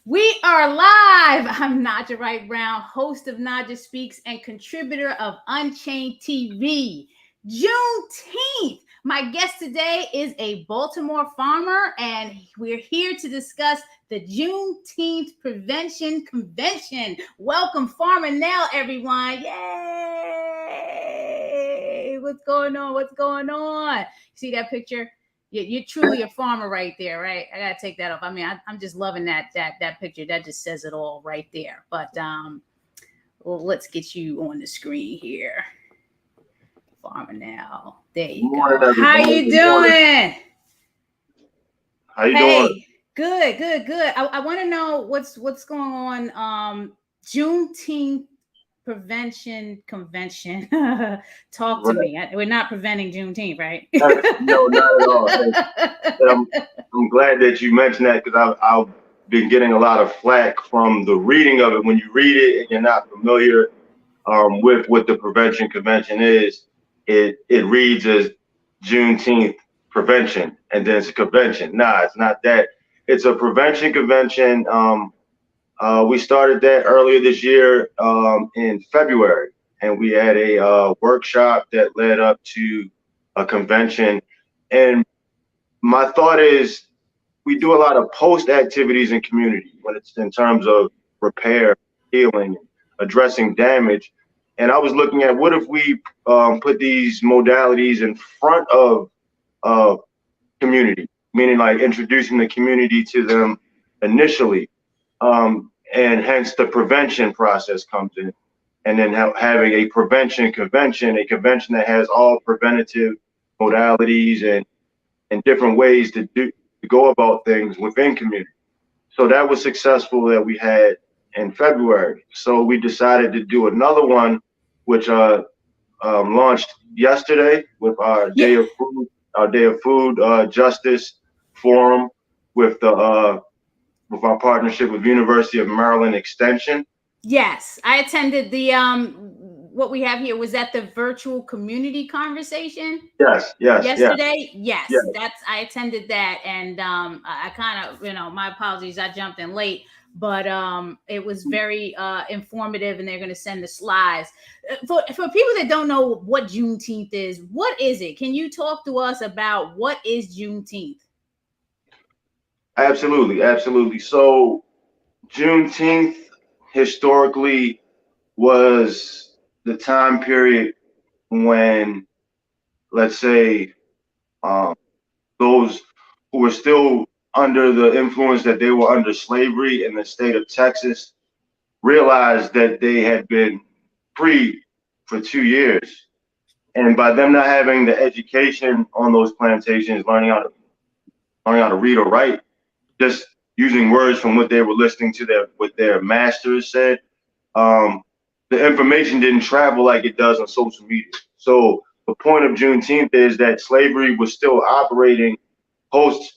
We are live. I'm Naijha Wright-Brown, host of Naijha Speaks and contributor of Unchained TV. Juneteenth. My guest today is a Baltimore farmer, and we're here to discuss the Juneteenth Prevention Convention. Welcome, Farmer Nell, everyone. Yay! What's going on? What's going on? See that picture? You're truly a farmer right there, right? I gotta take that off. I mean, I'm just loving that picture. That just says it all right there. But well, let's get you on the screen here, farmer now. There you Morning, go. How everybody. you Good morning. doing? How you Hey, doing? good. I want to know what's going on. Juneteenth Prevention Convention. Talk to Right. me. We're not preventing Juneteenth, right? No, not at all. And I'm glad that you mentioned that because I've been getting a lot of flack from the reading of it. When you read it and you're not familiar with what the prevention convention is, it reads as Juneteenth prevention, and then it's a convention. Nah, it's not that. It's a prevention convention. We started that earlier this year in February, and we had a workshop that led up to a convention. And my thought is we do a lot of post activities in community when it's in terms of repair, healing, addressing damage. And I was looking at what if we put these modalities in front of uh, community, meaning like introducing the community to them initially, and hence the prevention process comes in. And then having a prevention convention, a convention that has all preventative modalities and different ways to go about things within community. So that was successful that we had in February. So we decided to do another one, which launched yesterday with our Yeah. Day of Food Justice Forum with the with our partnership with University of Maryland Extension. Yes, I attended the what we have here was that the virtual community conversation Yes. yesterday. Yes, Yes. that's I attended that, and I kind of, my apologies, I jumped in late, but it was very informative, and they're going to send the slides. For people that don't know what Juneteenth is, what is it? Can you talk to us about what is Juneteenth? Absolutely. So Juneteenth historically was the time period when, let's say, um, those who were still under the influence that they were under slavery in the state of Texas realized that they had been free for 2 years. And by them not having the education on those plantations, learning how to read or write, just using words from what they were listening to what their masters said, um, the information didn't travel like it does on social media. So the point of Juneteenth is that slavery was still operating post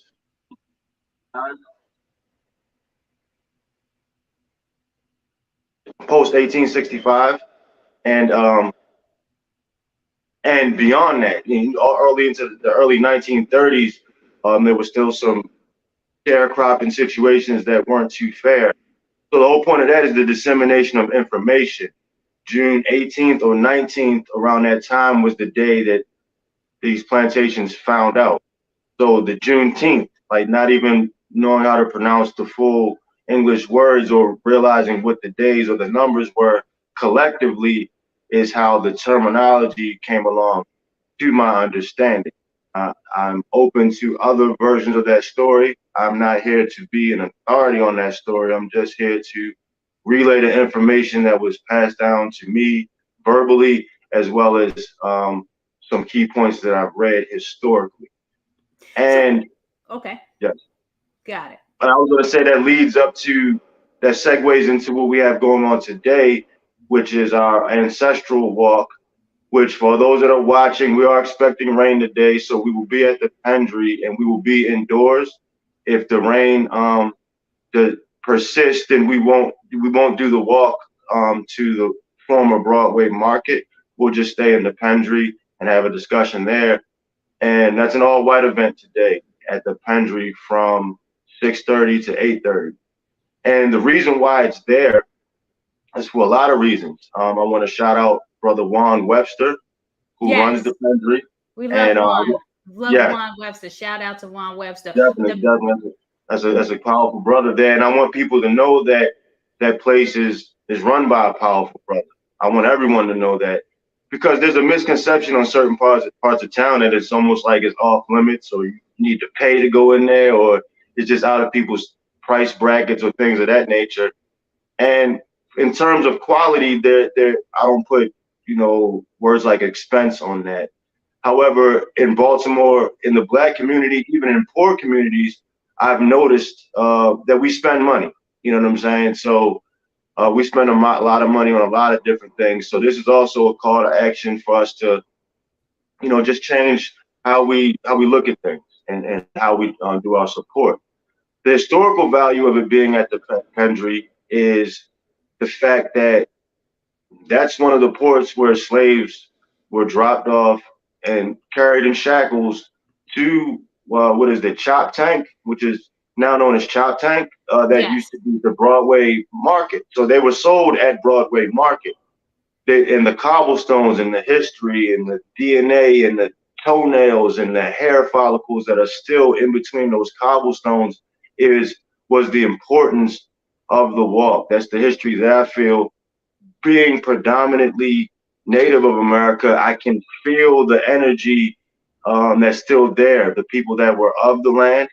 post 1865, and beyond that, early into the early 1930s, there was still some sharecropping situations that weren't too fair. So the whole point of that is the dissemination of information. June 18th or 19th, around that time, was the day that these plantations found out. So the Juneteenth, like not even knowing how to pronounce the full English words or realizing what the days or the numbers were collectively, is how the terminology came along, to my understanding. I'm open to other versions of that story. I'm not here to be an authority on that story. I'm just here to relay the information that was passed down to me verbally, as well as some key points that I've read historically. So, And okay, yes, got it. but I was going to say that leads up to, that segues into what we have going on today, which is our ancestral walk, which for those that are watching, we are expecting rain today. So we will be at the Pendry and we will be indoors. If the rain persist, then we won't do the walk to the former Broadway Market. We'll just stay in the Pendry and have a discussion there. And that's an all-white event today at the Pendry from 6:30 to 8:30. And the reason why it's there is for a lot of reasons. I want to shout out Brother Juan Webster, who runs Yes. the Pendry. We love And Juan. Love yeah, Juan Webster. Shout out to Juan Webster. definitely, as a powerful brother there. And I want people to know that that place is run by a powerful brother. I want everyone to know that, because there's a misconception on certain parts of town that it's almost like it's off limits, or you need to pay to go in there, or it's just out of people's price brackets or things of that nature. And in terms of quality, I don't put, words like expense on that. However, in Baltimore, in the Black community, even in poor communities, I've noticed that we spend money. You know what I'm saying? So we spend a lot of money on a lot of different things. So this is also a call to action for us to, just change how we look at things, and how we do our support. The historical value of it being at the Pendry is the fact that that's one of the ports where slaves were dropped off and carried in shackles to what is the Chop Tank, which is now known as Chop Tank. That Yes. used to be the Broadway Market. So they were sold at Broadway Market. And the cobblestones and the history and the DNA and the toenails and the hair follicles that are still in between those cobblestones was the importance of the walk. That's the history that I feel. Being predominantly native of America, I can feel the energy that's still there. The people that were of the land,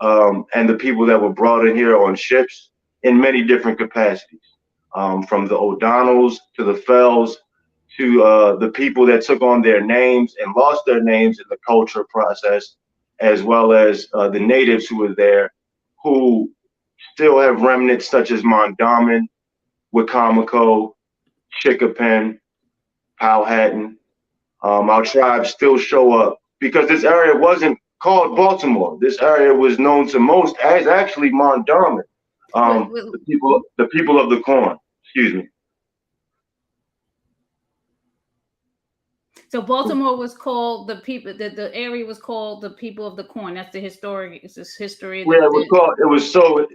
and the people that were brought in here on ships in many different capacities, from the O'Donnells to the Fells to the people that took on their names and lost their names in the culture process, as well as the natives who were there, who still have remnants such as Mondawmin, Wicomico, Chickapen, Powhatan. Our tribes still show up because this area wasn't called Baltimore. This area was known to most as actually Mondawmin, the people of the corn. Excuse me. So Baltimore was called the people. The area was called the people of the corn. That's the historic. It's this history. Yeah, it was called. It was so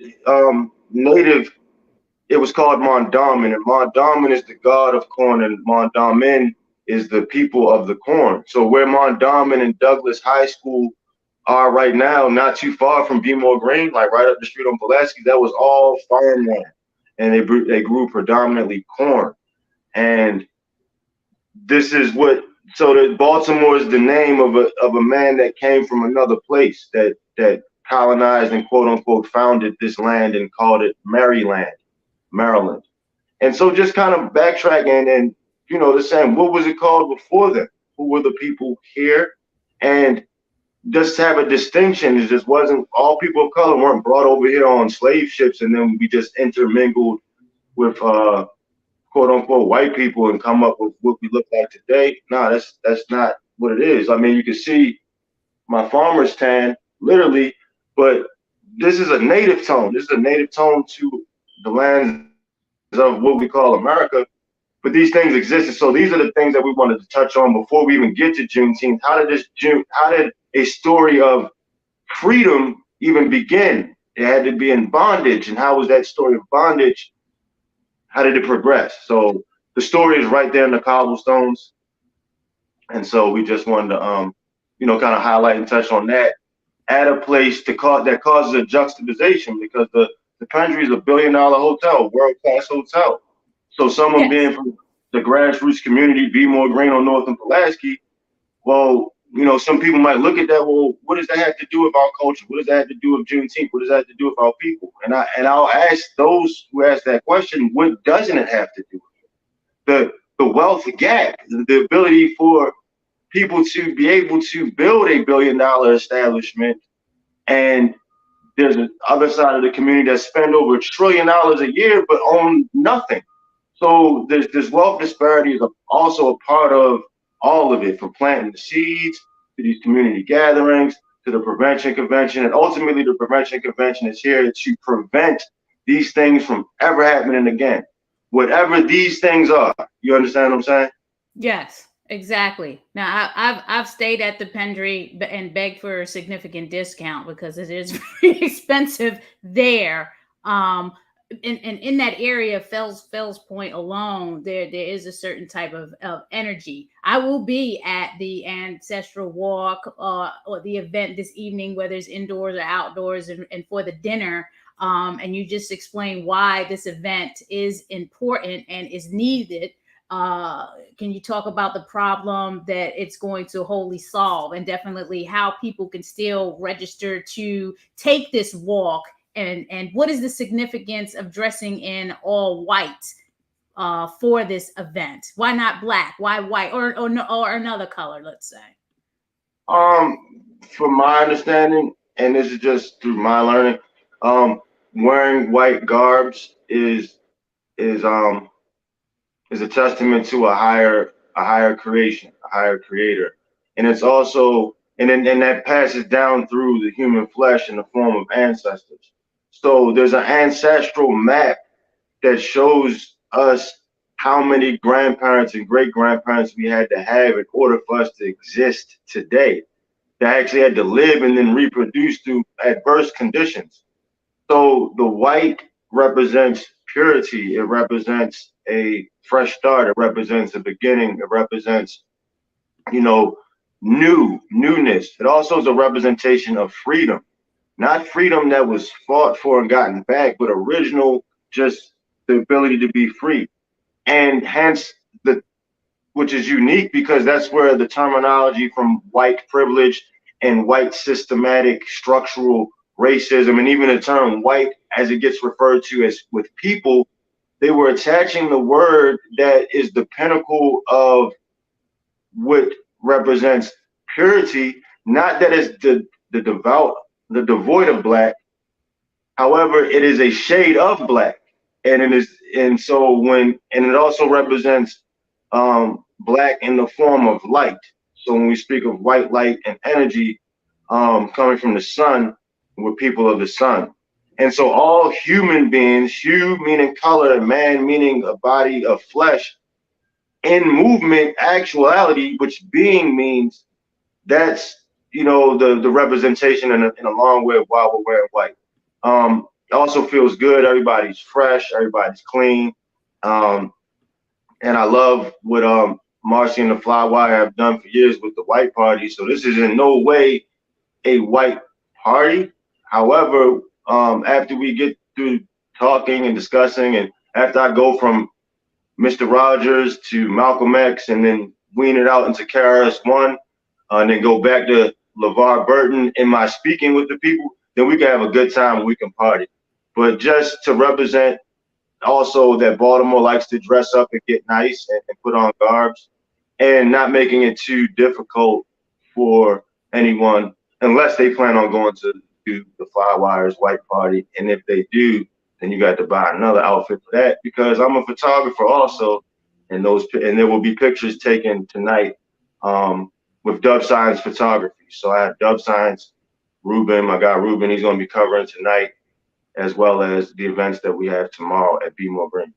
native. It was called Mondawmin, and Mondawmin is the god of corn, and Mondawmin is the people of the corn. So where Mondawmin and Douglas High School are right now, not too far from Bmore Green, like right up the street on Pulaski, that was all farmland, and they grew predominantly corn. And this is what, so that Baltimore is the name of a man that came from another place that colonized and quote unquote founded this land and called it Maryland. Maryland. And so just kind of backtracking and, the same, what was it called before then? Who were the people here? And just have a distinction. It just wasn't, all people of color weren't brought over here on slave ships and then we just intermingled with quote unquote white people and come up with what we look like today. No, that's not what it is. I mean, you can see my farmer's tan, literally, but this is a native tone. This is a native tone to the lands of what we call America, but these things existed. So these are the things that we wanted to touch on before we even get to Juneteenth. How did a story of freedom even begin? It had to be in bondage, and how was that story of bondage? How did it progress? So the story is right there in the cobblestones, and so we just wanted to kind of highlight and touch on that at a place that causes a juxtaposition, because the Pendry is $1 billion hotel, world-class hotel. So someone being from the grassroots community, Bmore Green on North and Pulaski, well, some people might look at that. Well, what does that have to do with our culture? What does that have to do with Juneteenth? What does that have to do with our people? And I'll ask those who ask that question, what doesn't it have to do with it? The wealth gap, the ability for people to be able to build $1 billion establishment, and there's an other side of the community that spend over $1 trillion a year but own nothing. So this wealth disparity is also a part of all of it, from planting the seeds to these community gatherings to the prevention convention. And ultimately the prevention convention is here to prevent these things from ever happening again. Whatever these things are, you understand what I'm saying? Yes. Exactly. Now I've stayed at the Pendry and begged for a significant discount because it is very expensive there. in that area, Fells Point alone, there is a certain type of energy. I will be at the ancestral walk or the event this evening, whether it's indoors or outdoors, and for the dinner. And you just explain why this event is important and is needed. Can you talk about the problem that it's going to wholly solve, and definitely how people can still register to take this walk, and what is the significance of dressing in all white for this event? Why not black? Why white or another color, let's say? From my understanding, and this is just through my learning, wearing white garbs is is a testament to a higher creation, a higher creator. And it's also and that passes down through the human flesh in the form of ancestors. So there's an ancestral map that shows us how many grandparents and great grandparents we had to have in order for us to exist today. They actually had to live and then reproduce through adverse conditions. So the white represents purity. It represents a fresh start. It represents a beginning. It represents, newness. It also is a representation of freedom, not freedom that was fought for and gotten back, but original, just the ability to be free. And hence which is unique because that's where the terminology from white privilege and white systematic structural racism, and even the term white as it gets referred to as with people, they were attaching the word that is the pinnacle of what represents purity, not that it's the devout, the devoid of black. However, it is a shade of black. And it is, and so it also represents black in the form of light. So when we speak of white light and energy coming from the sun, we're people of the sun. And so all human beings, hue meaning color, and man meaning a body of flesh, in movement, actuality, which being means, that's the representation in a long way of why we're wearing white. It also feels good. Everybody's fresh. Everybody's clean. And I love what Marcy and the Flywire have done for years with the white party. So this is in no way a white party. However, after we get through talking and discussing, and after I go from Mr. Rogers to Malcolm X and then wean it out into KRS-One, and then go back to LeVar Burton in my speaking with the people, then we can have a good time and we can party. But just to represent also that Baltimore likes to dress up and get nice and put on garbs, and not making it too difficult for anyone unless they plan on going to the Flywire's white party. And if they do, then you got to buy another outfit for that, because I'm a photographer also, and there will be pictures taken tonight with Dub Science Photography. So I have Dub Science, Ruben, my guy Ruben, he's going to be covering tonight, as well as the events that we have tomorrow at Be More Green.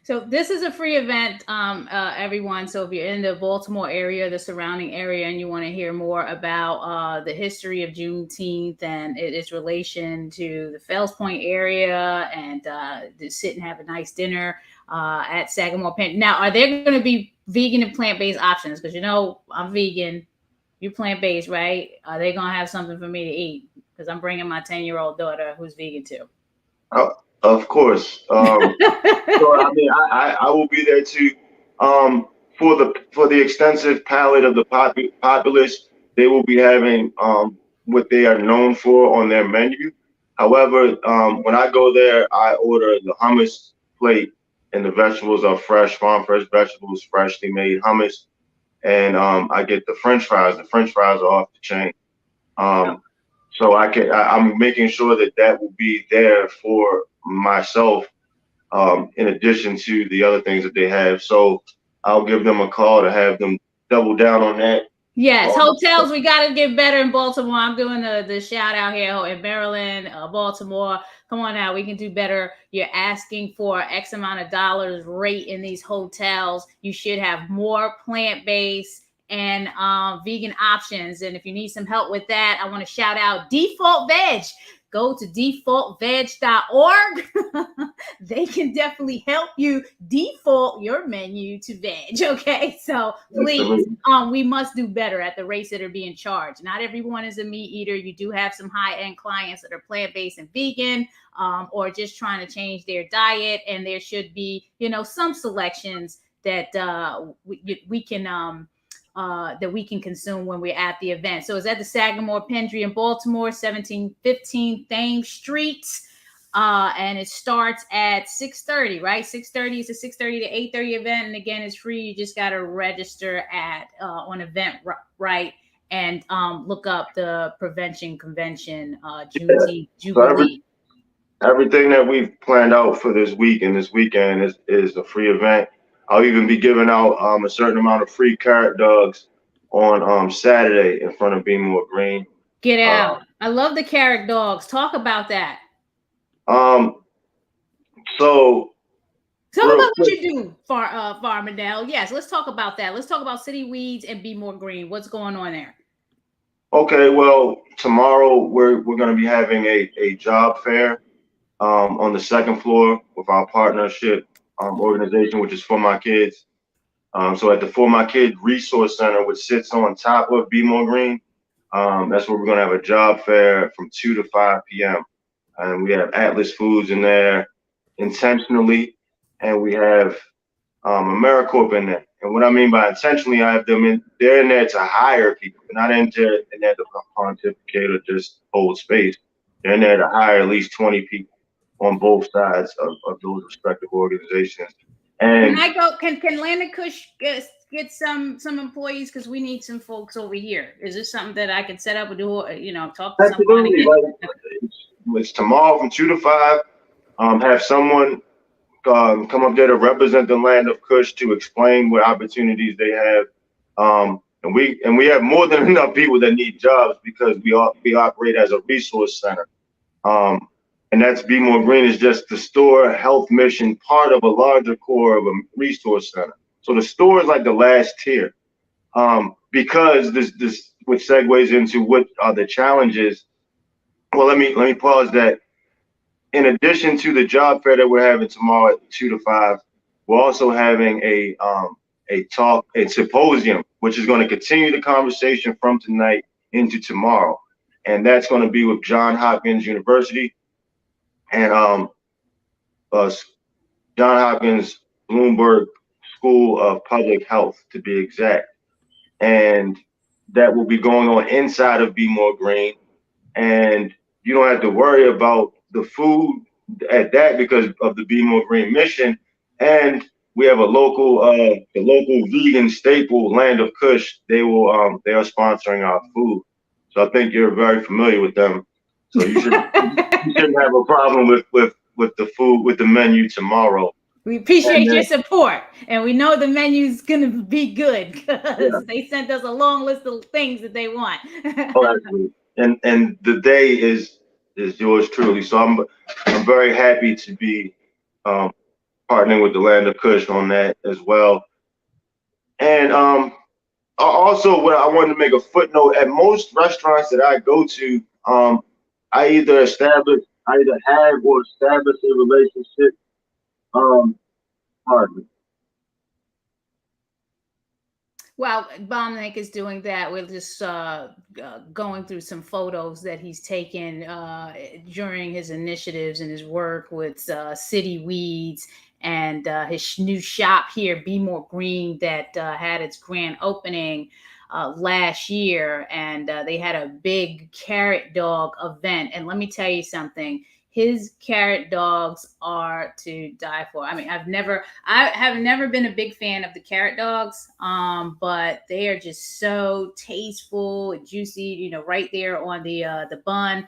So this is a free event, everyone. So if you're in the Baltimore area, the surrounding area, and you want to hear more about the history of Juneteenth and its relation to the Fells Point area, and to sit and have a nice dinner at Sagamore Pen. Now, are there going to be vegan and plant-based options? Because I'm vegan, you're plant-based, right? Are they going to have something for me to eat? Because I'm bringing my 10-year-old daughter who's vegan too. Oh, of course. So I mean, I will be there too. For the extensive palette of the populace, they will be having what they are known for on their menu. However, when I go there, I order the hummus plate, and the vegetables are fresh, farm fresh vegetables, freshly made hummus, and I get the French fries. The French fries are off the chain. So I'm making sure that will be there for myself, in addition to the other things that they have. So I'll give them a call to have them double down on that. Yes, hotels, we got to get better in Baltimore. I'm doing the shout out here in Maryland, Baltimore. Come on now, we can do better. You're asking for X amount of dollars rate in these hotels. You should have more plant-based and vegan options. And if you need some help with that, I want to shout out Default Veg. go to defaultveg.org. They can definitely help you default your menu to veg. Okay, so please, we must do better at the rates that are being charged. Not everyone is a meat eater. You do have some high-end clients that are plant-based and vegan, or just trying to change their diet, and there should be, some selections that we can that we can consume when we're at the event. So it's at the Sagamore Pendry in Baltimore, 1715 Thames Street. And it starts at 6:30, right? 6:30 is a 6:30 to 8:30 event. And again, it's free. You just got to register on Eventbrite and look up the prevention convention, Juneteenth Jubilee. So everything that we've planned out for this week and this weekend is a free event. I'll even be giving out a certain amount of free carrot dogs on Saturday in front of Be More Green. Get out. I love the carrot dogs. Talk about that. So tell me about what you do, Farmer Nell. Yes, let's talk about that. Let's talk about City Weeds and Be More Green. What's going on there? Okay, well, tomorrow we're going to be having a job fair on the second floor with our partnership organization, which is For My Kids. So at the For My Kids Resource Center, which sits on top of Be More Green, that's where we're going to have a job fair from 2 to 5 p.m. And we have Atlas Foods in there intentionally, and we have AmeriCorp in there. And what I mean by intentionally, I have them they're in there to hire people. They're not in there to pontificate or just hold space. They're in there to hire at least 20 people on both sides of those respective organizations. And can I go? Can Landon Kush get some employees, because we need some folks over here? Is this something that I can set up or do? Talk to someone. It's tomorrow from 2 to 5. Have someone come up there to represent the land of Kush to explain what opportunities they have. And we have more than enough people that need jobs because we operate as a resource center. And that's Be More Green is just the store health mission, part of a larger core of a resource center. So the store is like the last tier, because this which segues into what are the challenges. Well, let me pause that. In addition to the job fair that we're having tomorrow at 2 to 5, we're also having a symposium, which is going to continue the conversation from tonight into tomorrow, and that's going to be with Johns Hopkins University and Johns Hopkins Bloomberg School of Public Health, to be exact. And that will be going on inside of Be More Green, and you don't have to worry about the food at that because of the Be More Green mission. And we have a local, the local vegan staple, Land of Kush. They are sponsoring our food. So I think you're very familiar with them. So you shouldn't have a problem with the food, with the menu tomorrow. We appreciate your support, and we know the menu's gonna be good because they sent us a long list of things that they want. Absolutely. And the day is yours truly. So I'm very happy to be partnering with the Land of Kush on that as well. And also, what I wanted to make a footnote: at most restaurants that I go to, I either have or establish a relationship. Pardon. Well, Dominic is doing that. We're just going through some photos that he's taken during his initiatives and his work with City Weeds and his new shop here, Be More Green, that had its grand opening last year. And they had a big carrot dog event. And let me tell you something. His carrot dogs are to die for. I mean, I have never been a big fan of the carrot dogs, but they are just so tasteful and juicy, right there on the bun.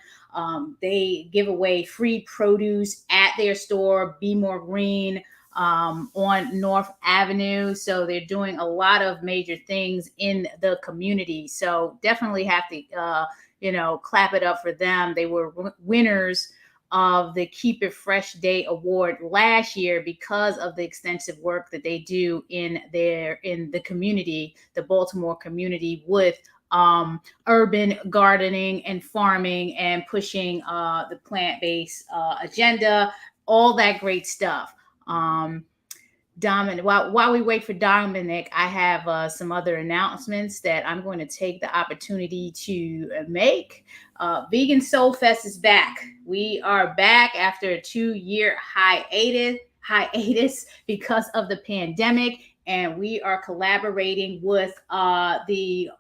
They give away free produce at their store, Be More Green, on North Avenue. So they're doing a lot of major things in the community. So definitely have to, clap it up for them. They were winners of the Keep It Fresh Day Award last year because of the extensive work that they do in the community, the Baltimore community, with urban gardening and farming and pushing the plant-based agenda, all that great stuff. Dominic, while we wait for Dominic, I have some other announcements that I'm going to take the opportunity to make. Vegan Soul Fest is back. We are back after a 2-year hiatus because of the pandemic, and we are collaborating with the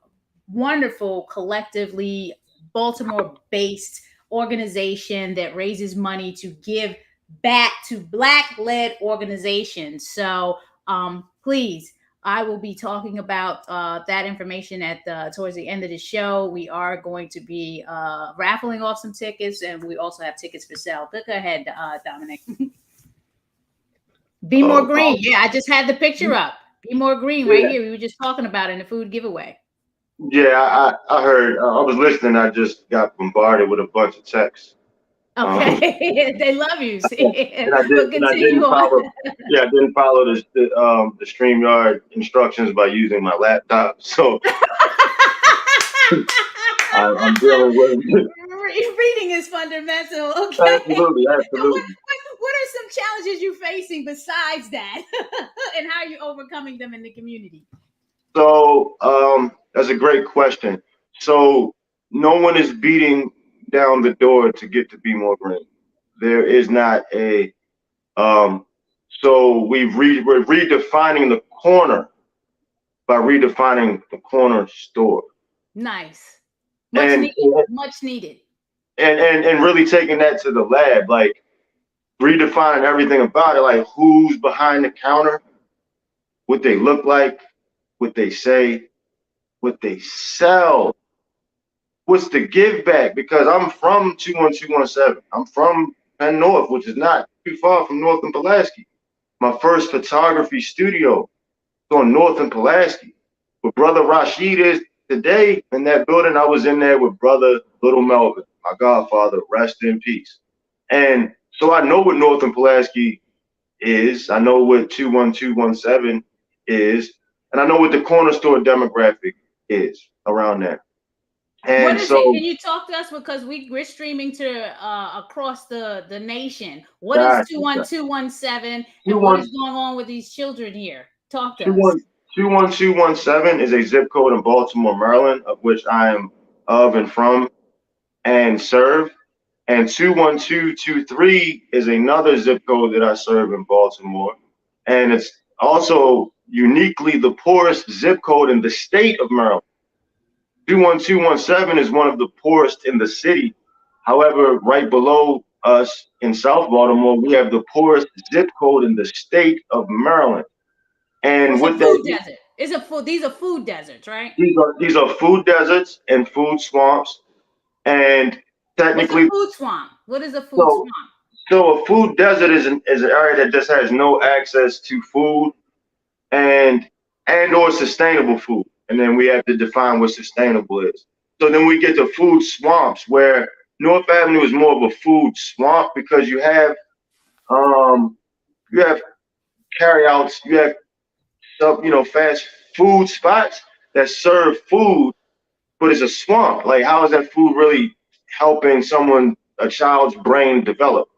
wonderful, collectively Baltimore-based organization that raises money to give back to Black-led organizations. So please, I will be talking about that information towards the end of the show. We are going to be raffling off some tickets, and we also have tickets for sale. Go ahead, Dominic. Be More Green. Yeah, I just had the picture up. Be More Green right here. We were just talking about it in the food giveaway. Yeah, I heard. I was listening. I just got bombarded with a bunch of texts. Okay, they love you. And I didn't follow. Yeah, I didn't follow the StreamYard instructions by using my laptop. So I'm dealing with reading is fundamental. Okay, absolutely. What are some challenges you're facing besides that, and how are you overcoming them in the community? So that's a great question. So no one is beating down the door to get to Be More Green. There is not a so we're redefining the corner by redefining the corner store. Nice. Much needed. And really taking that to the lab, like redefining everything about it, like who's behind the counter, what they look like, what they say, what they sell. What's the give back? Because I'm from 21217. I'm from Penn North, which is not too far from North and Pulaski. My first photography studio is on North and Pulaski. Where Brother Rashid is today in that building, I was in there with Brother Little Melvin, my godfather, rest in peace. And so I know what North and Pulaski is. I know what 21217 is. And I know what the corner store demographic is around there. And what is it? Can you talk to us, because we're streaming to across the nation? What is 21217, and what is going on with these children here? Talk to us. 21217 is a zip code in Baltimore, Maryland, of which I am of and from and serve. And 21223 is another zip code that I serve in Baltimore, and it's also uniquely the poorest zip code in the state of Maryland. 21217 is one of the poorest in the city. However, right below us in South Baltimore, we have the poorest zip code in the state of Maryland. And it's a food desert. These are food deserts, right? These are food deserts and food swamps. And technically, what's a food swamp? What is a food swamp? So a food desert is an area that just has no access to food and or sustainable food. And then we have to define what sustainable is. So then we get to food swamps, where North Avenue is more of a food swamp because you have carryouts, you have fast food spots that serve food, but it's a swamp. Like, how is that food really helping a child's brain develop?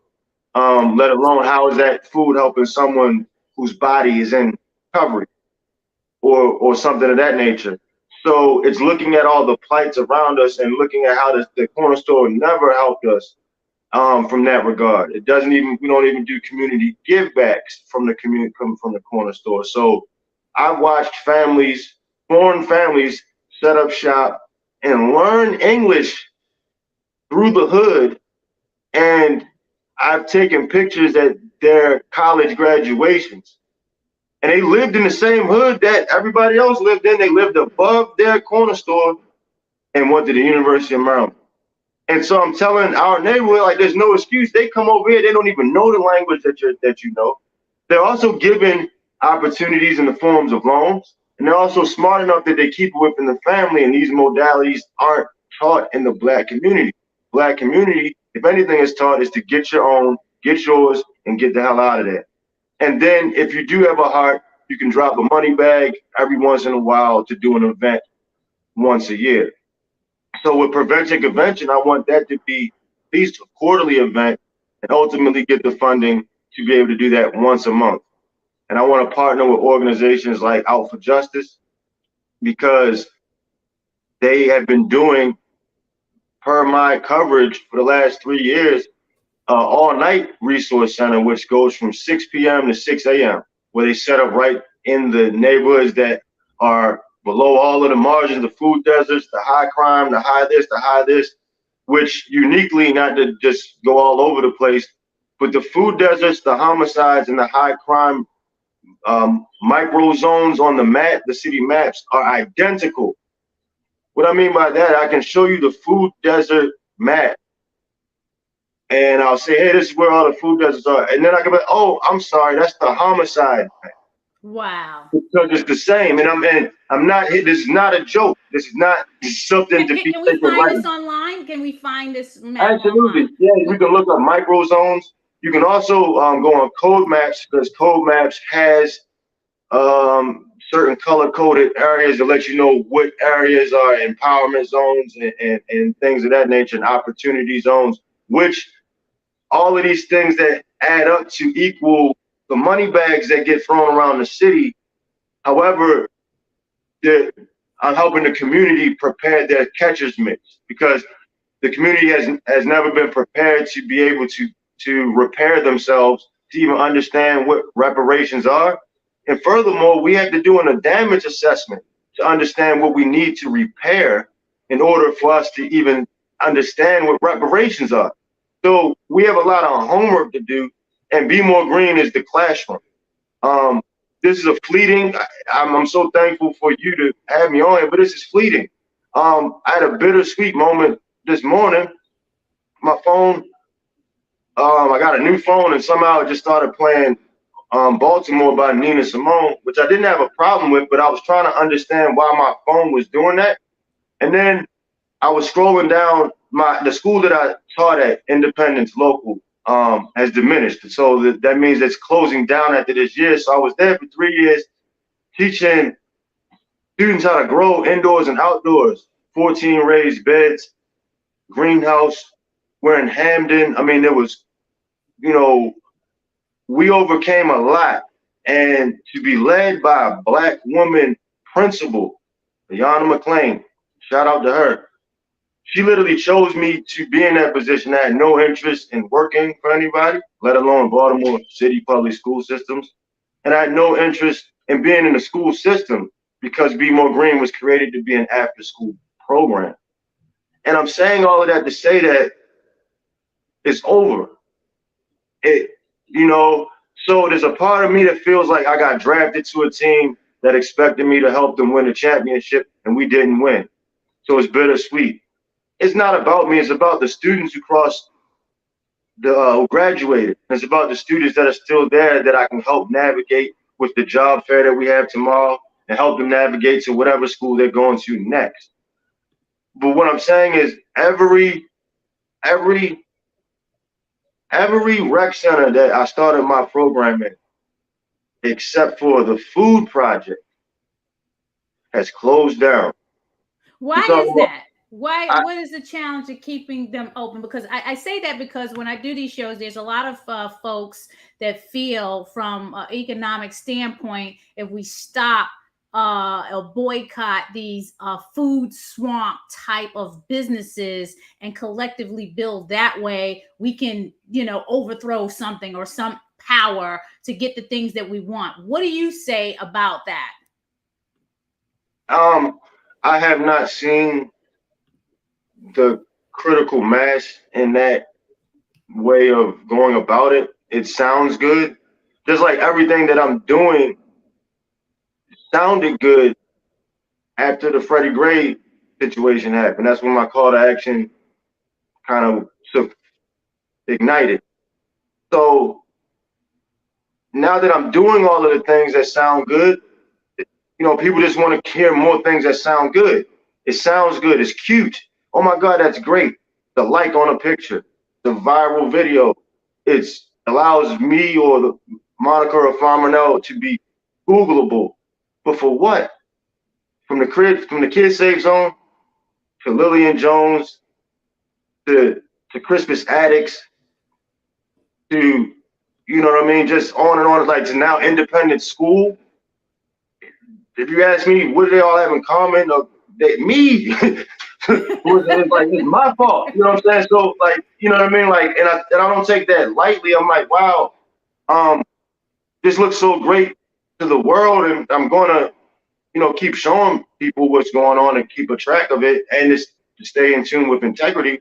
Let alone how is that food helping someone whose body is in recovery or something of that nature. So it's looking at all the plights around us and looking at how the corner store never helped us from that regard. We don't even do community give backs from the community coming from the corner store. So I've watched foreign families set up shop and learn English through the hood. And I've taken pictures at their college graduations. And they lived in the same hood that everybody else lived in. They lived above their corner store and went to the University of Maryland. And so I'm telling our neighborhood, like, there's no excuse. They come over here, they don't even know the language that you know. They're also given opportunities in the forms of loans. And they're also smart enough that they keep it within the family. And these modalities aren't taught in the Black community. Black community, if anything is taught, is to get your own, get yours, and get the hell out of there. And then if you do have a heart, you can drop a money bag every once in a while to do an event once a year. So with Prevention Convention, I want that to be at least a quarterly event and ultimately get the funding to be able to do that once a month. And I want to partner with organizations like Out for Justice because they have been doing, per my coverage for the last 3 years, all-night resource center, which goes from 6 p.m. to 6 a.m., where they set up right in the neighborhoods that are below all of the margins, the food deserts, the high crime, the high this, which uniquely, not to just go all over the place, but the food deserts, the homicides, and the high crime micro zones on the map, the city maps, are identical. What I mean by that, I can show you the food desert map, and I'll say, hey, this is where all the food deserts are. And then I can be, oh, I'm sorry, that's the homicide map. Wow. Because it's the same. And I'm not, this is not a joke. This is not something to be Can we taken find lightly. this online? Can we find this map Absolutely. online? Yeah, you can look up micro zones. You can also go on Code Maps, because Code Maps has certain color-coded areas to let you know what areas are empowerment zones and things of that nature, and opportunity zones, which all of these things that add up to equal the money bags that get thrown around the city. However, I'm helping the community prepare their catcher's mitts, because the community has never been prepared to be able to repair themselves, to even understand what reparations are. And furthermore, we have to do a damage assessment to understand what we need to repair in order for us to even understand what reparations are. So we have a lot of homework to do, and Be More Green is the classroom. This is a fleeting, I'm so thankful for you to have me on here, but this is fleeting. I had a bittersweet moment this morning. My phone, I got a new phone, and somehow it just started playing Baltimore by Nina Simone, which I didn't have a problem with, but I was trying to understand why my phone was doing that. And then I was scrolling down, the school that I taught at, Independence Local, has diminished. So that means it's closing down after this year. So I was there for 3 years teaching students how to grow indoors and outdoors, 14 raised beds, greenhouse. We're in Hamden. I mean, there was, we overcame a lot. And to be led by a Black woman principal, Ayanna McLean, shout out to her. She literally chose me to be in that position. I had no interest in working for anybody, let alone Baltimore City public school systems. And I had no interest in being in the school system, because Be More Green was created to be an after-school program. And I'm saying all of that to say that it's over. So there's a part of me that feels like I got drafted to a team that expected me to help them win the championship, and we didn't win. So it's bittersweet. It's not about me. It's about the students who who graduated. It's about the students that are still there that I can help navigate with the job fair that we have tomorrow, and help them navigate to whatever school they're going to next. But what I'm saying is every rec center that I started my program in, except for the food project, has closed down. Why is that? What is the challenge of keeping them open? Because I say that because when I do these shows, there's a lot of folks that feel, from an economic standpoint, if we stop or boycott these food swamp type of businesses and collectively build that way, we can, overthrow something or some power to get the things that we want. What do you say about that? I have not seen the critical mass in that way of going about it. It sounds good. Just like everything that I'm doing sounded good after the Freddie Gray situation happened. That's when my call to action kind of ignited. So now that I'm doing all of the things that sound good, people just want to hear more things that sound good. It sounds good. It's cute. Oh my God, that's great. The like on a picture, the viral video, it allows me or the Monica or Farmer Nell to be Googleable. But for what? from the Kid Safe Zone to Lillian Jones to Crispus Attucks to, you know what I mean, just on and on, like to now independent school. If you ask me, what do they all have in common? Me. It's like, it's my fault. You know what I'm saying? So like, you know what I mean? Like, and I don't take that lightly. I'm like, wow, this looks so great to the world, and I'm gonna, you know, keep showing people what's going on and keep a track of it, and just to stay in tune with integrity.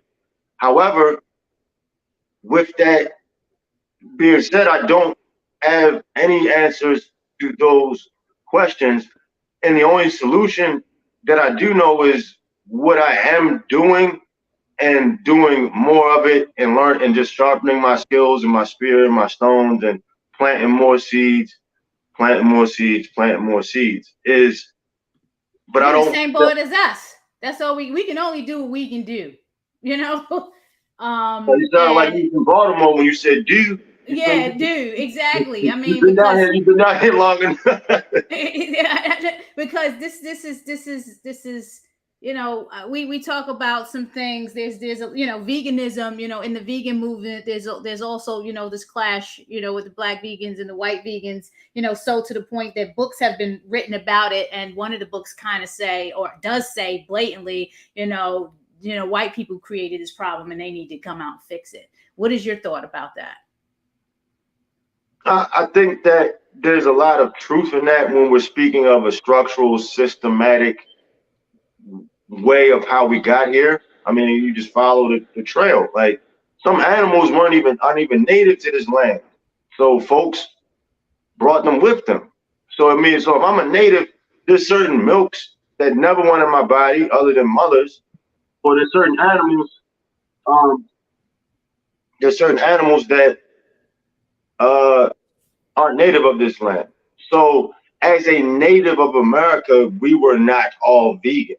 However, with that being said, I don't have any answers to those questions, and the only solution that I do know is what I am doing and doing more of it and learn and just sharpening my skills and my spirit and my stones and planting more seeds, planting more seeds, planting more seeds is, but You're I don't. the same boat as us. That's all we can only do what we can do, you know. You sound like you from Baltimore when you said do. Yeah, do exactly. I mean, You've been down here long enough. Because this is you know, we talk about some things. There's a, you know, veganism, you know, in the vegan movement. There's also, you know, this clash, you know, with the black vegans and the white vegans, you know, so to the point that books have been written about it, and one of the books kind of say, or does say blatantly, you know, white people created this problem and they need to come out and fix it. What is your thought about that? I think that there's a lot of truth in that when we're speaking of a structural, systematic way of how we got here. I mean, you just follow the trail. Like some animals aren't even native to this land, so folks brought them with them. So I mean, so if I'm a native, there's certain milks that never went in my body other than mothers, or there's certain animals. There's certain animals that aren't native of this land. So as a native of America, we were not all vegan.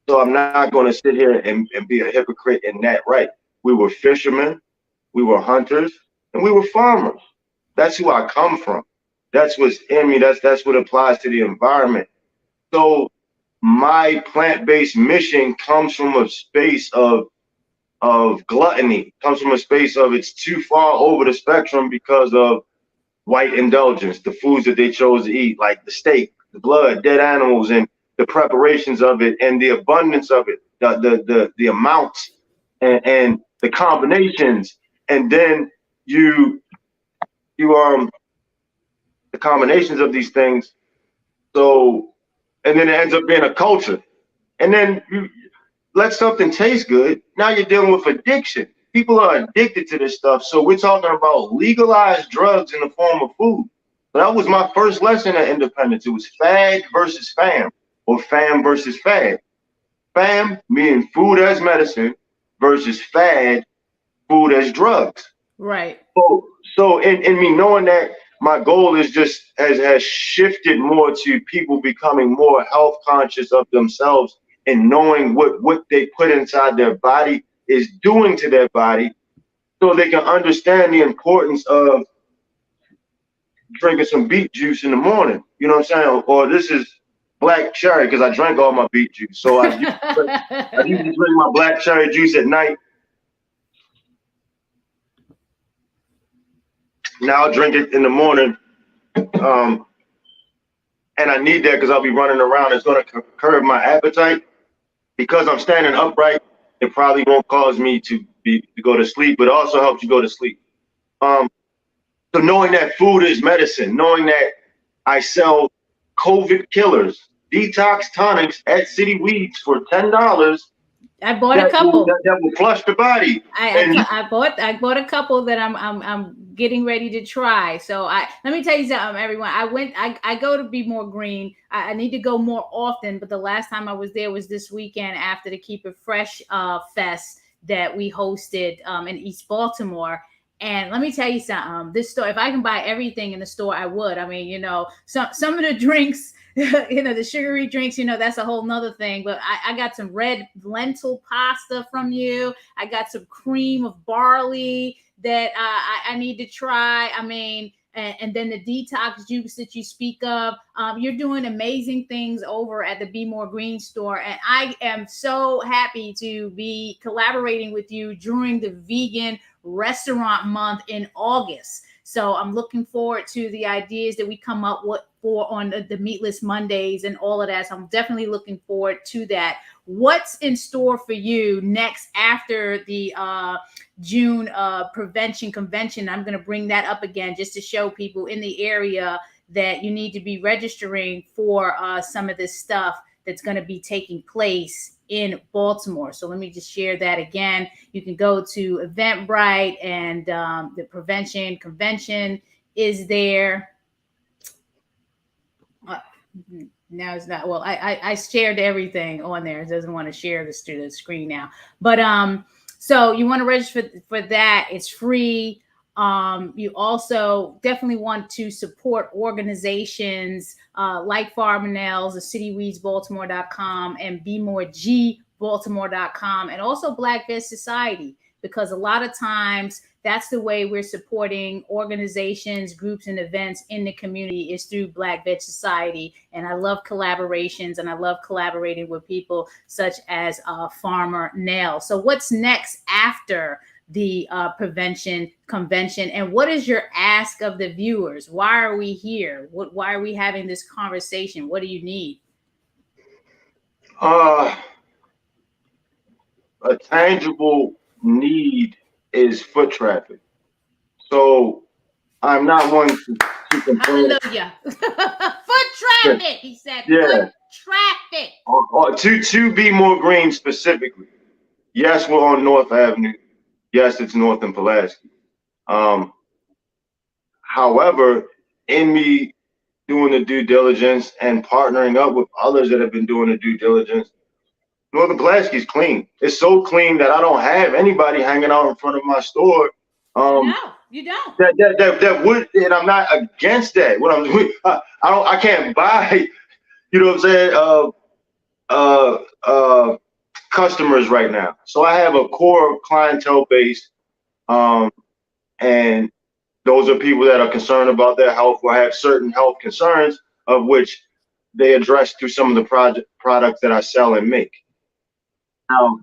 So I'm not going to sit here and be a hypocrite in that, right? We were fishermen, we were hunters, and we were farmers. That's who I come from. That's what's in me. That's what applies to the environment. So my plant-based mission comes from a space of gluttony, comes from a space of it's too far over the spectrum because of white indulgence, the foods that they chose to eat, like the steak, the blood, dead animals, and the preparations of it, and the abundance of it, the amounts, and the combinations, and then you the combinations of these things. So, and then it ends up being a culture, and then you let something taste good. Now you're dealing with addiction. People are addicted to this stuff. So we're talking about legalized drugs in the form of food. So that was my first lesson at independence. It was fad versus fam, or fam versus fad. Fam meaning food as medicine versus fad, food as drugs. Right. So in me knowing that, my goal is just has shifted more to people becoming more health conscious of themselves and knowing what they put inside their body is doing to their body, so they can understand the importance of drinking some beet juice in the morning. You know what I'm saying? Or this is black cherry, because I drank all my beet juice. So I usually drink my black cherry juice at night. Now I'll drink it in the morning. And I need that because I'll be running around. It's going to curb my appetite. Because I'm standing upright, it probably won't cause me to go to sleep, but it also helps you go to sleep. So knowing that food is medicine, knowing that I sell COVID killers, detox tonics at City Weeds for $10. I bought a couple that will flush the body. I bought a couple that I'm getting ready to try. So let me tell you something, everyone. I go to Be More Green. I need to go more often, but the last time I was there was this weekend after the Keep It Fresh fest that we hosted in East Baltimore. And let me tell you something. This store, if I can buy everything in the store, I would. I mean, you know, some of the drinks, you know, the sugary drinks, you know, that's a whole nother thing. But I got some red lentil pasta from you. I got some cream of barley that I need to try. I mean, and then the detox juice that you speak of. You're doing amazing things over at the Be More Green store. And I am so happy to be collaborating with you during the vegan restaurant month in August. So I'm looking forward to the ideas that we come up with for on the Meatless Mondays and all of that. So I'm definitely looking forward to that. What's in store for you next after the June prevention convention? I'm going to bring that up again just to show people in the area that you need to be registering for some of this stuff that's going to be taking place in Baltimore. So let me just share that again. You can go to Eventbrite, and the prevention convention is there. Now it's not, well, I shared everything on there. It doesn't want to share the screen now. But so you want to register for that. It's free. You also definitely want to support organizations like Farmer Nell's, the cityweedsbaltimore.com, and BeMoreGBaltimore.com, and also Black Veg Society, because a lot of times that's the way we're supporting organizations, groups, and events in the community is through Black Veg Society. And I love collaborations, and I love collaborating with people such as Farmer Nell. So what's next after the prevention convention, and what is your ask of the viewers? Why are we here? Why are we having this conversation? What do you need? A tangible need is foot traffic. So I'm not one to complain. Hallelujah. Foot traffic, he said. Yeah. Foot traffic. To Be More Green specifically. Yes, we're on North Avenue. Yes, it's North and Pulaski. However, in me doing the due diligence and partnering up with others that have been doing the due diligence, North and Pulaski is clean. It's so clean that I don't have anybody hanging out in front of my store. No, you don't. That would, and I'm not against that. What I'm doing, I can't buy, you know what I'm saying, customers right now. So I have a core clientele base, and those are people that are concerned about their health or have certain health concerns, of which they address through some of the products that I sell and make. Now,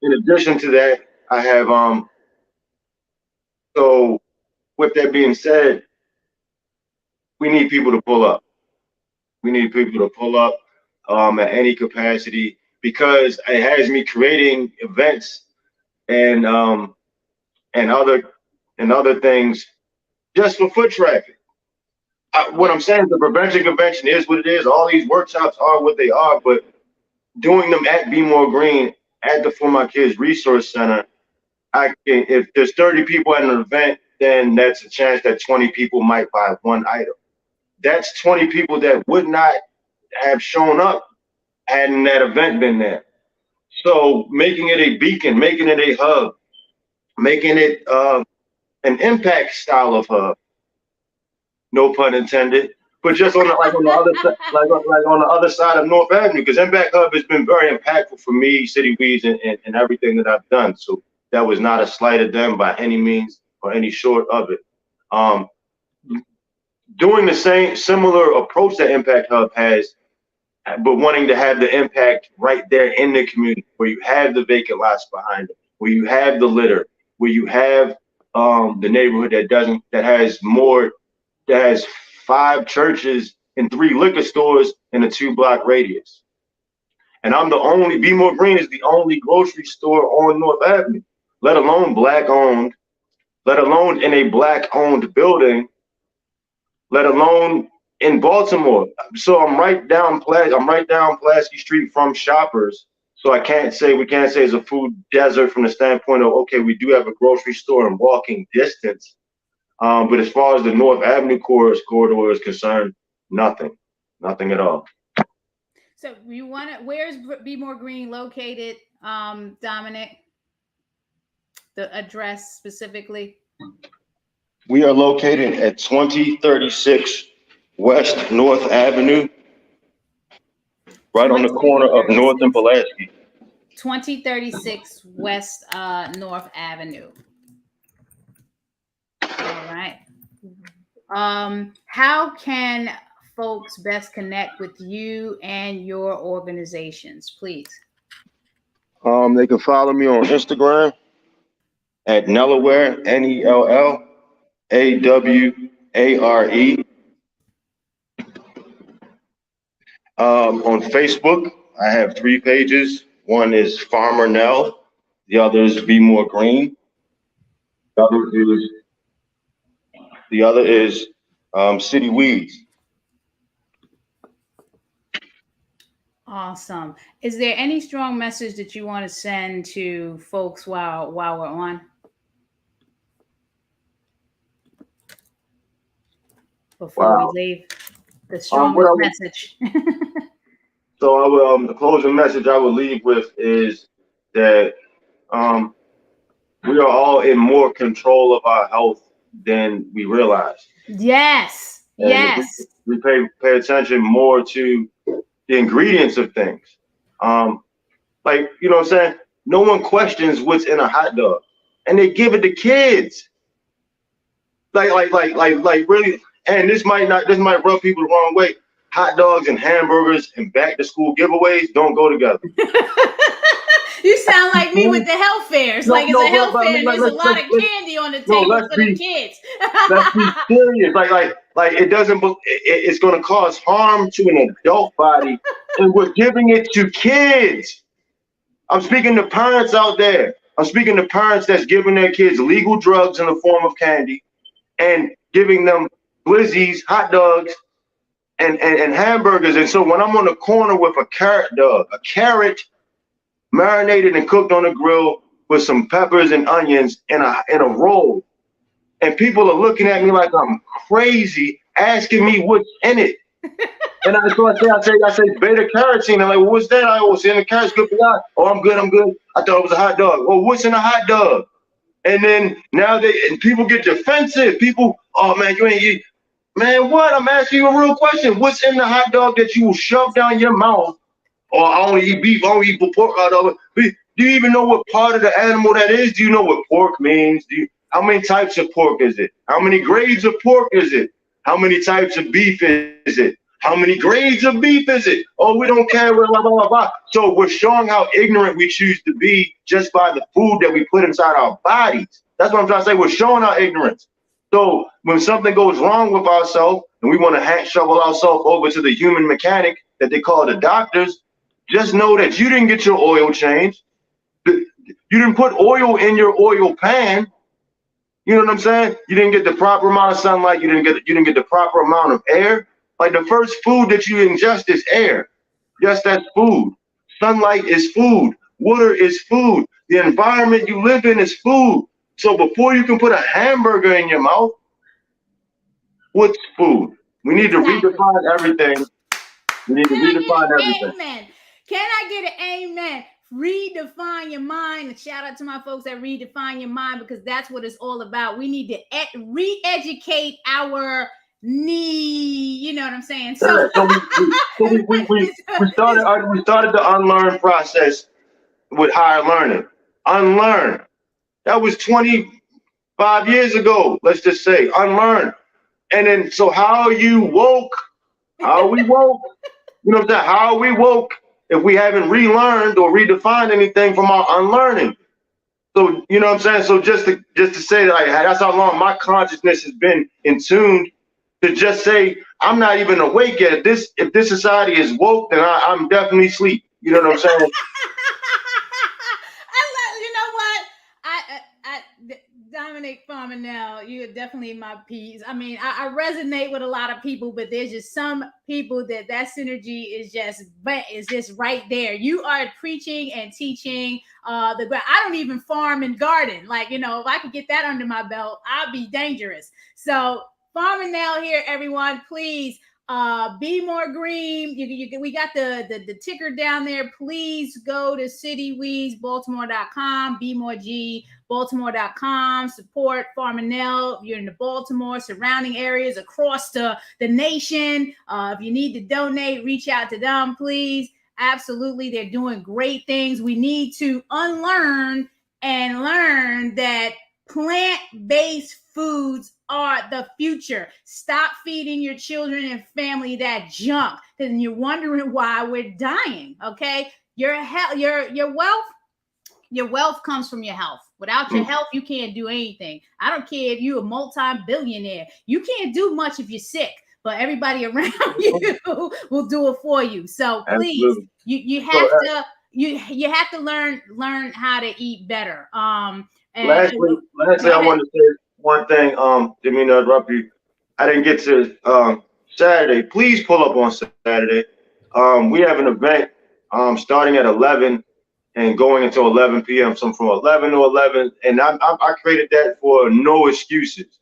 in addition to that, I have so with that being said, we need people to pull up. We need people to pull up at any capacity, because it has me creating events and other things just for foot traffic. What I'm saying, the prevention convention is what it is. All these workshops are what they are, but doing them at Be More Green at the For My Kids Resource Center, if there's 30 people at an event, then that's a chance that 20 people might buy one item. That's 20 people that would not have shown up hadn't that event been there. So making it a beacon, making it a hub, making it an impact style of hub, no pun intended, but just on the other side, like on the other side of North Avenue, because Impact Hub has been very impactful for me, City Weeds, and everything that I've done. So that was not a slight of them by any means or any short of it. Doing the similar approach that Impact Hub has, but wanting to have the impact right there in the community, where you have the vacant lots behind it, where you have the litter, where you have the neighborhood that has 5 churches and 3 liquor stores in a 2-block radius. And Be More Green is the only grocery store on North Avenue, let alone Black owned, let alone in a Black owned building, let alone in Baltimore. So I'm right down Pulaski Street from Shoppers. So we can't say it's a food desert from the standpoint of, okay, we do have a grocery store in walking distance. But as far as the North Avenue corridor is concerned, nothing at all. So where's Be More Green located, Dominic? The address specifically? We are located at 2036 West North Avenue, right on the corner of North and Pulaski. 2036 West North Avenue. All right. How can folks best connect with you and your organizations, please? They can follow me on Instagram at Nellaware, Nellaware. On Facebook, I have 3 pages. One is Farmer Nell. The other is Be More Green. The other is City Weeds. Awesome. Is there any strong message that you want to send to folks while we're on? Before we leave, the strongest message. So I will, the closing message I will leave with is that we are all in more control of our health than we realize. Yes. And yes. We pay attention more to the ingredients of things. Like, you know what I'm saying? No one questions what's in a hot dog, and they give it to kids. Like really. And this might rub people the wrong way. Hot dogs and hamburgers and back to school giveaways don't go together. You sound like me with the health fairs. It's a health fair and there's a lot of candy on the table for the kids. Let's be serious. Like it doesn't. It's going to cause harm to an adult body, and we're giving it to kids. I'm speaking to parents out there. I'm speaking to parents that's giving their kids legal drugs in the form of candy, and giving them glizzies, hot dogs, and hamburgers. And so when I'm on the corner with a carrot dog, a carrot marinated and cooked on the grill with some peppers and onions in a roll, and people are looking at me like I'm crazy, asking me what's in it. And I say beta carotene. I'm like, well, what's that? I always say, the carrot's good for that. Oh, I'm good. I thought it was a hot dog. Well, what's in a hot dog? And then now people get defensive. People, oh man, you ain't eat. Man, what? I'm asking you a real question. What's in the hot dog that you will shove down your mouth? Or I only eat beef, I only eat pork out of it. Do you even know what part of the animal that is? Do you know what pork means? How many types of pork is it? How many grades of pork is it? How many types of beef is it? How many grades of beef is it? Oh, we don't care, blah, blah, blah, blah. So we're showing how ignorant we choose to be just by the food that we put inside our bodies. That's what I'm trying to say. We're showing our ignorance. So when something goes wrong with ourselves and we want to hand shovel ourselves over to the human mechanic that they call the doctors, just know that you didn't get your oil changed. You didn't put oil in your oil pan. You know what I'm saying? You didn't get the proper amount of sunlight. You didn't get the proper amount of air. Like the first food that you ingest is air. Yes, that's food. Sunlight is food. Water is food. The environment you live in is food. So before you can put a hamburger in your mouth, what's food? We need to redefine everything. We need to redefine everything. Amen. Can I get an amen? Redefine your mind. And shout out to my folks that redefine your mind, because that's what it's all about. We need to re-educate our knee. You know what I'm saying? So we started the unlearn process with higher learning. Unlearn. That was 25 years ago. Let's just say unlearn. And then, so how are you woke? How are we woke? You know what I'm saying? How are we woke if we haven't relearned or redefined anything from our unlearning? So, you know what I'm saying? So just to say that, that's how long my consciousness has been in tune to just say, I'm not even awake yet. If this society is woke, then I'm definitely asleep. You know what I'm saying? You know what? Dominic Farmer Nell, you're definitely my piece. I mean, I resonate with a lot of people, but there's just some people that synergy is just right there. You are preaching and teaching the ground. I don't even farm and garden. Like, you know, if I could get that under my belt, I'd be dangerous. So Farmer Nell here, everyone, please be more green. We got the ticker down there. Please go to cityweedsbaltimore.com, be more G baltimore.com. Support Farmer Nell. If you're in the Baltimore surrounding areas across the nation, if you need to donate, reach out to them, please. Absolutely, they're doing great things. We need to unlearn and learn that plant-based foods are the future. Stop feeding your children and family that junk, because you're wondering why we're dying. Okay, your health, your wealth comes from your health. Without your health, you can't do anything. I don't care if you're a multi-billionaire. You can't do much if you're sick, but everybody around you will do it for you. So please, you have to you have to learn how to eat better. Lastly, I want to say one thing. Didn't mean to interrupt you. I didn't get to Saturday. Please pull up on Saturday. We have an event starting at 11 and going until 11 p.m. So from 11 to 11, and I created that for no excuses.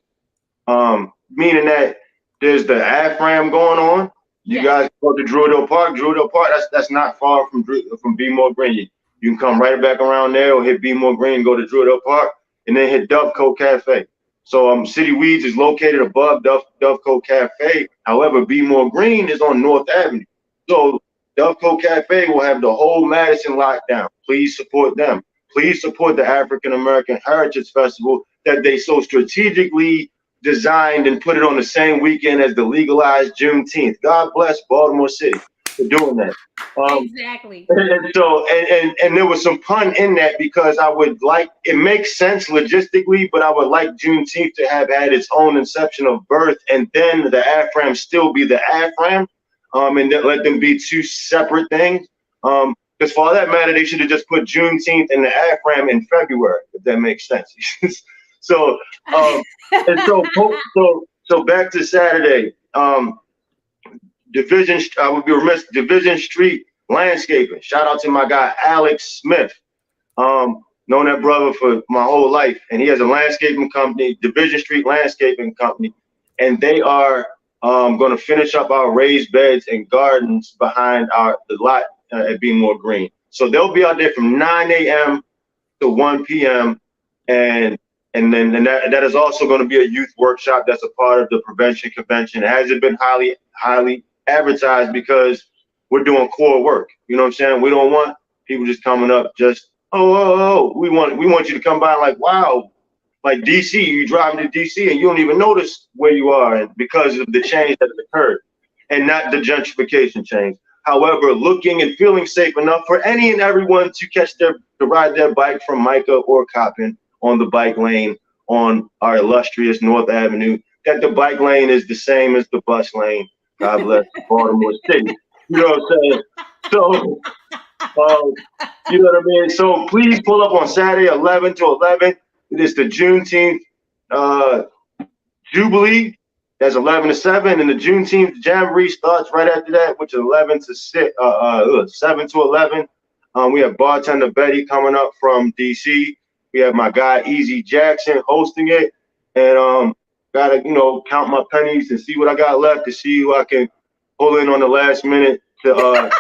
Meaning that there's the AFRAM going on. You guys go to Druidale Park. Druidale Park, that's not far from Beemore Green. You can come right back around there or hit Beemore Green, go to Druidale Park, and then hit Dovecote Cafe. So City Weeds is located above Dovecote Cafe. However, Beemore Green is on North Avenue. So Dovecote Cafe will have the whole Madison locked down. Please support them. Please support the African American Heritage Festival that they so strategically designed and put it on the same weekend as the legalized Juneteenth. God bless Baltimore City for doing that. Exactly. And so, and there was some pun in that, because I would like, it makes sense logistically, but I would like Juneteenth to have had its own inception of birth, and then the AFRAM still be the AFRAM, and then let them be two separate things. Because for all that matter, they should have just put Juneteenth and the AFRAM in February, if that makes sense. So, and so back to Saturday. I would be remiss, Division Street Landscaping. Shout out to my guy, Alex Smith. Known that brother for my whole life. And he has a landscaping company, Division Street Landscaping Company. And they are going to finish up our raised beds and gardens behind the lot at Beemore Green. So they'll be out there from 9 a.m. to 1 p.m. And then that is also going to be a youth workshop that's a part of the prevention convention. It hasn't been highly advertised because we're doing core work. You know what I'm saying? We don't want people just coming up just, we want you to come by like, wow, like DC, you driving to DC and you don't even notice where you are because of the change that has occurred, and not the gentrification change. However, looking and feeling safe enough for any and everyone to ride their bike from Micah or Coppin on the bike lane on our illustrious North Avenue, that the bike lane is the same as the bus lane. God bless Baltimore City. You know what I'm saying? So, you know what I mean? So please pull up on Saturday, 11 to 11. It is the Juneteenth Jubilee. That's 11 to 7. And the Juneteenth Jamboree starts right after that, which is 7 to 11. We have bartender Betty coming up from DC. We have my guy Easy Jackson hosting it, and gotta count my pennies and see what I got left to see who I can pull in on the last minute to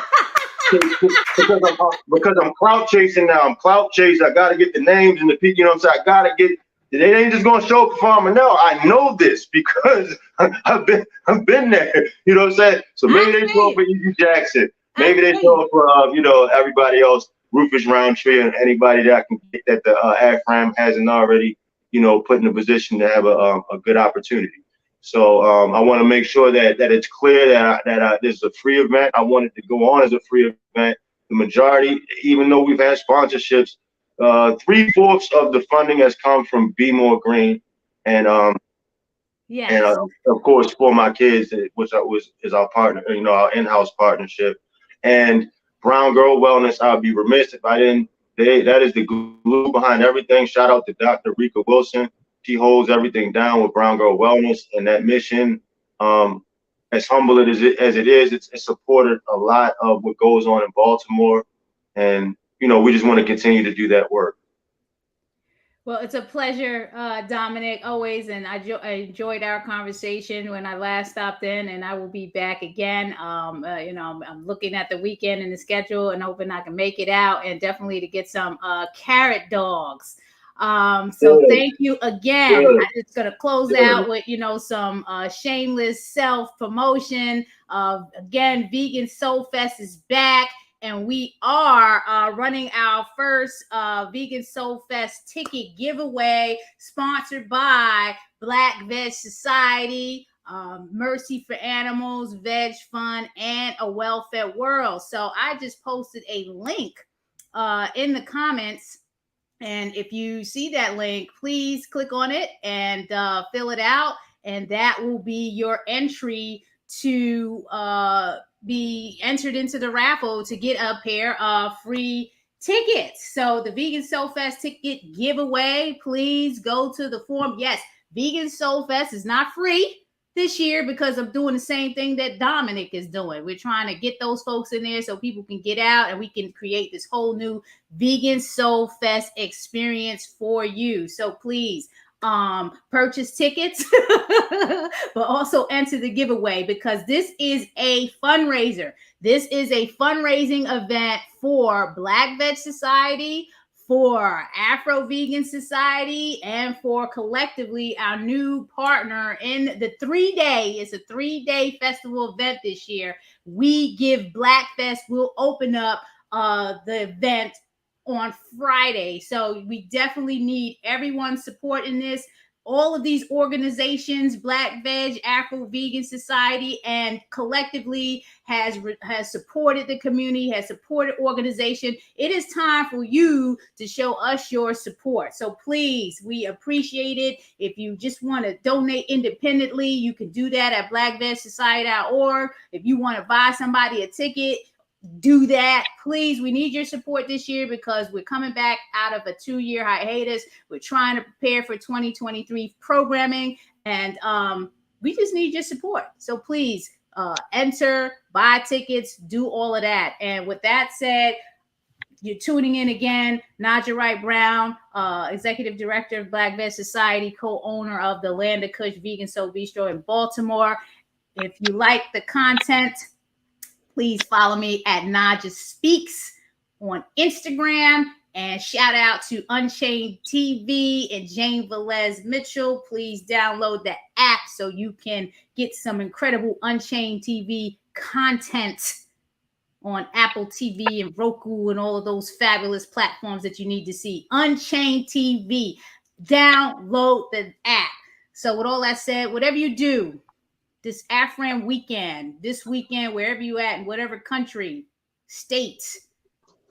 because I'm clout chasing now. I'm clout chasing. I gotta get the names and the people. You know what I'm saying? I gotta get. They ain't just gonna show up for Farmer Nell. I know this because I've been there. You know what I'm saying? So maybe they show up for Easy Jackson. Maybe they show up for everybody else. Rufus Roundtree and anybody that I can get that the AFRAM hasn't already, put in a position to have a good opportunity. So I want to make sure that it's clear that this is a free event. I want it to go on as a free event. The majority, even though we've had sponsorships, 3/4 of the funding has come from Beemore Green, and of course for my kids, which is our partner, our in-house partnership, and Brown Girl Wellness. I'd be remiss if I didn't. That is the glue behind everything. Shout out to Dr. Rika Wilson. She holds everything down with Brown Girl Wellness, and that mission, as humble as it is, it's supported a lot of what goes on in Baltimore, and we just want to continue to do that work. Well, it's a pleasure, Dominic, always, and I enjoyed our conversation when I last stopped in, and I will be back again. I'm looking at the weekend and the schedule and hoping I can make it out, and definitely to get some carrot dogs. So thank you again. I'm just gonna close out with some shameless self promotion. Again, Vegan Soul Fest is back. and we are running our first Vegan Soul Fest ticket giveaway, sponsored by Black Veg Society, Mercy for Animals, Veg Fund, and A Well-Fed World. So I just posted a link in the comments. And if you see that link, please click on it and fill it out. And that will be your entry to be entered into the raffle to get a pair of free tickets. So the Vegan Soul Fest ticket giveaway, please go to the form. Yes, Vegan Soul Fest is not free this year because I'm doing the same thing that Dominic is doing. We're trying to get those folks in there so people can get out and we can create this whole new Vegan Soul Fest experience for you. So please purchase tickets, but also enter the giveaway because this is a fundraiser. This is a fundraising event for Black Veg Society, for Afro Vegan Society, and for collectively our new partner in the 3-day, it's a 3-day festival event this year. We Give Black Fest will open up the event on Friday. So we definitely need everyone's support in this. All of these organizations, Black Veg, Afro Vegan Society, and collectively has supported the community, has supported organization. It is time for you to show us your support. So please, we appreciate it. If you just want to donate independently, you can do that at blackvegsociety.org. If you want to buy somebody a ticket, do that. Please, we need your support this year because we're coming back out of a 2-year hiatus. We're trying to prepare for 2023 programming, and we just need your support. So please enter, buy tickets, do all of that. And with that said, you're tuning in again. Naijha Wright-Brown, Executive Director of Black Veg Society, co-owner of the Land of Kush Vegan Soul Bistro in Baltimore. If you like the content, please follow me at Naijha Speaks on Instagram, and shout out to Unchained TV and Jane Velez Mitchell. Please download the app so you can get some incredible Unchained TV content on Apple TV and Roku and all of those fabulous platforms that you need to see. Unchained TV. Download the app. So with all that said, whatever you do, this Afram weekend, this weekend, wherever you at, in whatever country, state,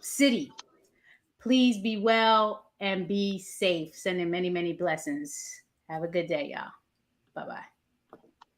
city, please be well and be safe. Sending many, many blessings. Have a good day, y'all. Bye-bye.